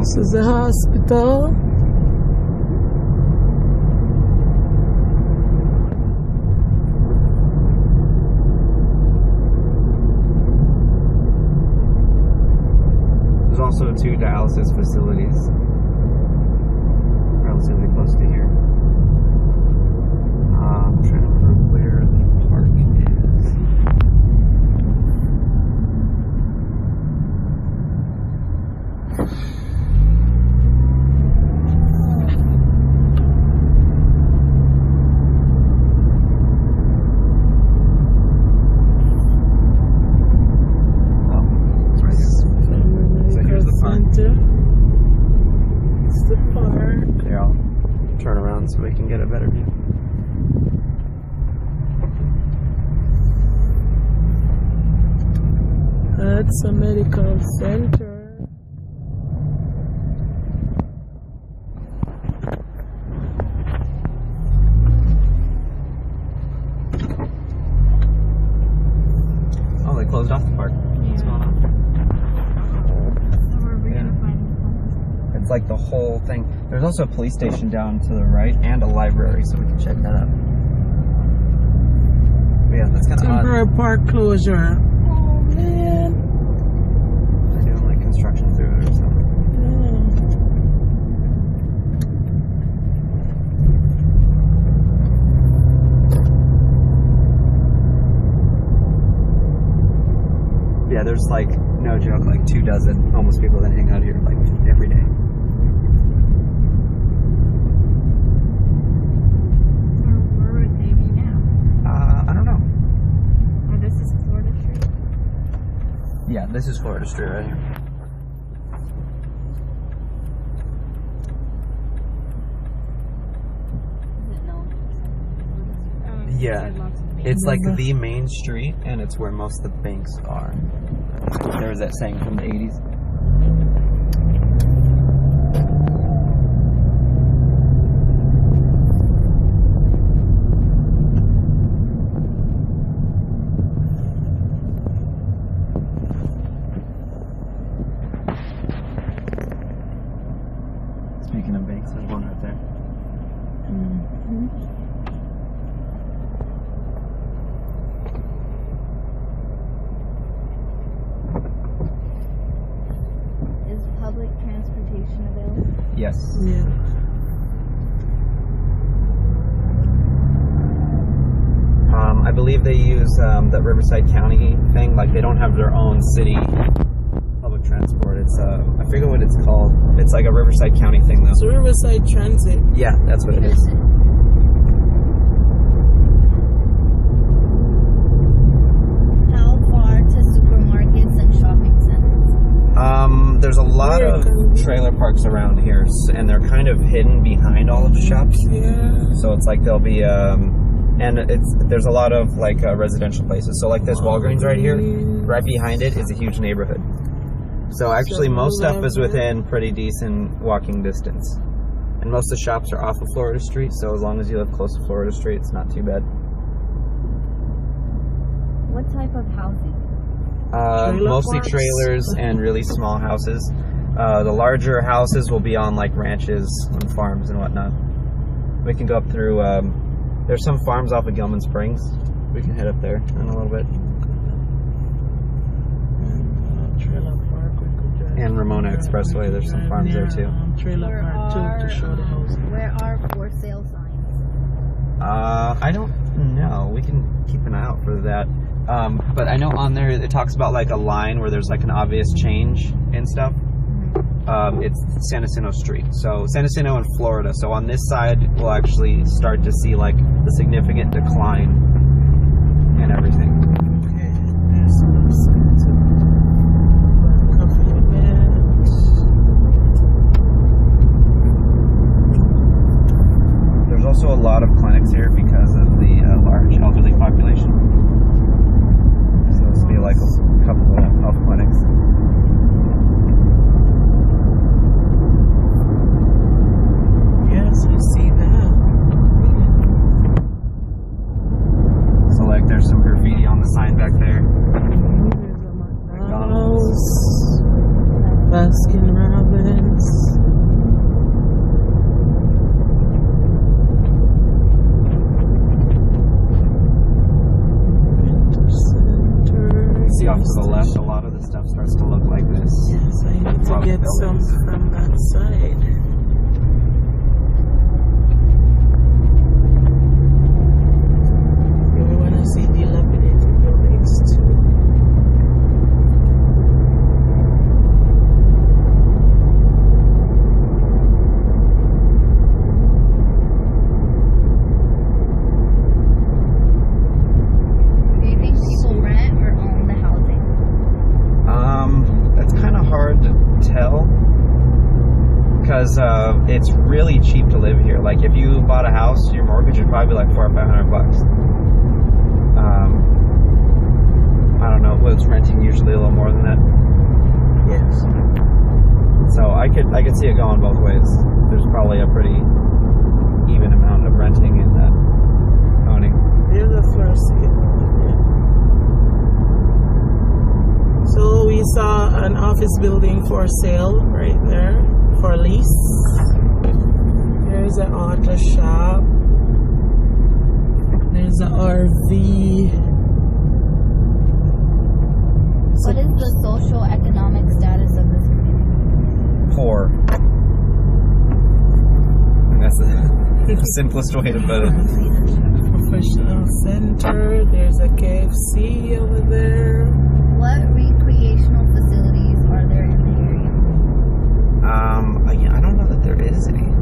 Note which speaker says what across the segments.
Speaker 1: This is a hospital.
Speaker 2: There's also 2 dialysis facilities relatively close to here. I'm trying to remember where the park is. Oh, it's right here. So here's the park.
Speaker 1: It's the park.
Speaker 2: Here, I'll turn around so we can get a better view.
Speaker 1: That's a medical center.
Speaker 2: Oh, they closed off the park. What's going on?
Speaker 3: So where are we gonna find
Speaker 2: It's like the whole thing. There's also a police station down to the right and a library, so we can check that out. But yeah, that's kind of odd.
Speaker 1: Temporary park closure. Oh man.
Speaker 2: They're doing like construction through it or something. Yeah, there's like, no joke, like 24 homeless people that hang out here like every day.
Speaker 3: Where would they be now?
Speaker 2: I don't know.
Speaker 3: Oh, this is Florida Street?
Speaker 2: Yeah, this is Florida Street right here.
Speaker 3: Is it known?
Speaker 2: Yeah. It's like the main street, and it's where most of the banks are. There was that saying from the 80s. Speaking of banks, there's one right there.
Speaker 3: Is public transportation available?
Speaker 2: Yes.
Speaker 1: Yeah.
Speaker 2: I believe they use the Riverside County thing. Like, they don't have their own city public transport. It's I forget what it's called. It's like a Riverside County thing, though.
Speaker 1: It's Riverside Transit.
Speaker 2: Yeah, that's what it is.
Speaker 3: How far to supermarkets and shopping centers?
Speaker 2: There's a lot of trailer parks around here, and they're kind of hidden behind all of the shops.
Speaker 1: Yeah.
Speaker 2: So it's like there'll be and there's a lot of like residential places. So like there's Walgreens right here. Right behind it is a huge neighborhood. So actually most stuff is within pretty decent walking distance. And most of the shops are off of Florida Street, so as long as you live close to Florida Street, it's not too bad.
Speaker 3: What type of housing?
Speaker 2: Mostly trailers and really small houses. The larger houses will be on like ranches and farms and whatnot. We can go up through, there's some farms off of Gilman Springs. We can head up there in a little bit.
Speaker 1: Trailer park. We could drive.
Speaker 2: And Ramona Expressway, there's some farms there too.
Speaker 1: Trailer park too, to show the housing.
Speaker 3: Where are for sale signs?
Speaker 2: I don't know. We can keep an eye out for that. But I know on there it talks about like a line where there's like an obvious change and stuff. It's San Jacinto Street. So San Jacinto in Florida. So on this side, we'll actually start to see like the significant decline in everything.
Speaker 1: Okay, there's some signs of coffee event.
Speaker 2: There's also a lot of clinics here because of the large elderly population. So this will be like a couple of health clinics.
Speaker 1: Yes, I see that.
Speaker 2: So like there's some graffiti on the sign back there.
Speaker 1: There's a McDonald's, Baskin Robbins.
Speaker 2: see off to the left, a lot of the stuff starts to look like this.
Speaker 1: Yes, I need to
Speaker 2: Lot of
Speaker 1: get some
Speaker 2: buildings.
Speaker 1: from that side. We want to see dilapidated buildings too.
Speaker 3: Do you think people rent or own the housing?
Speaker 2: That's kind of hard to tell because it's really cheap to live here. Like if you bought a house, your mortgage would probably be like $400 or $500. I don't know. What's renting usually a little more than that.
Speaker 1: Yes.
Speaker 2: So I could see it going both ways. There's probably a pretty even amount of renting in that owning.
Speaker 1: There's a for sale. So we saw an office building for sale right there for lease. There's an auto shop. There's an RV.
Speaker 3: What is the social economic status of this community?
Speaker 2: Poor. And that's the simplest way to put it.
Speaker 1: Professional center. There's a KFC over there.
Speaker 3: What recreational facilities are there in the area?
Speaker 2: I don't know that there is any.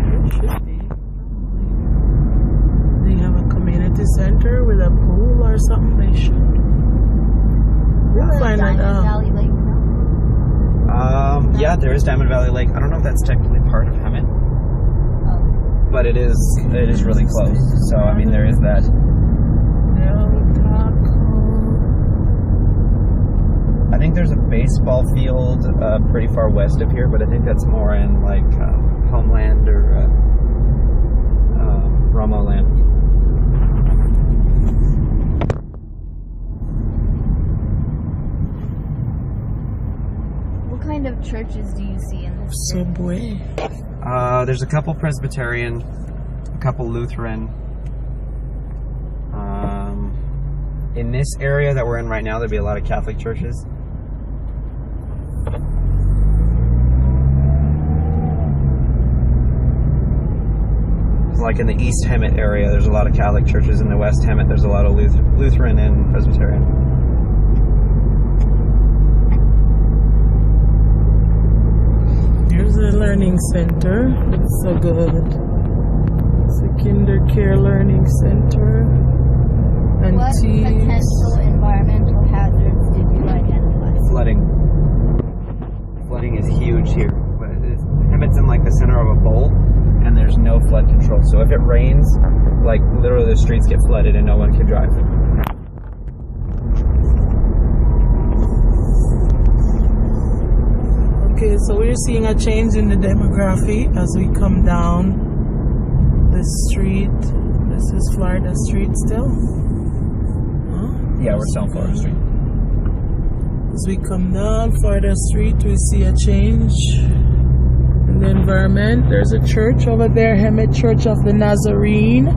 Speaker 1: There should be. They have a community center with a pool or something. They should. We'll
Speaker 3: The
Speaker 1: find it
Speaker 3: Diamond
Speaker 1: out.
Speaker 3: Valley Lake, no?
Speaker 2: Yeah, there is Diamond Valley Lake. I don't know if that's technically part of Hemet,
Speaker 3: Oh.
Speaker 2: but it is really close. So I mean, there is that. I think there's a baseball field pretty far west of here, but I think that's more in like Homeland or Romo land.
Speaker 3: What kind of churches do you see in this city?
Speaker 1: Subway.
Speaker 2: There's a couple Presbyterian, a couple Lutheran. In this area that we're in right now, there'd be a lot of Catholic churches. Like in the East Hemet area, there's a lot of Catholic churches. In the West Hemet, there's a lot of Lutheran and Presbyterian.
Speaker 1: Here's a learning center. It's so good. It's a kinder care learning center. And
Speaker 3: What potential environmental hazards did you identify?
Speaker 2: Flooding. Flooding is huge here. But Hemet's in like the center of a bowl, and there's no flood control. So if it rains, like literally the streets get flooded and no one can drive.
Speaker 1: Okay, so we're seeing a change in the demography as we come down the street. This is Florida Street still.
Speaker 2: Yeah, we're still on Florida Street.
Speaker 1: As we come down Florida Street, we see a change in the environment. There's a church over there, Hemet Church of the Nazarene.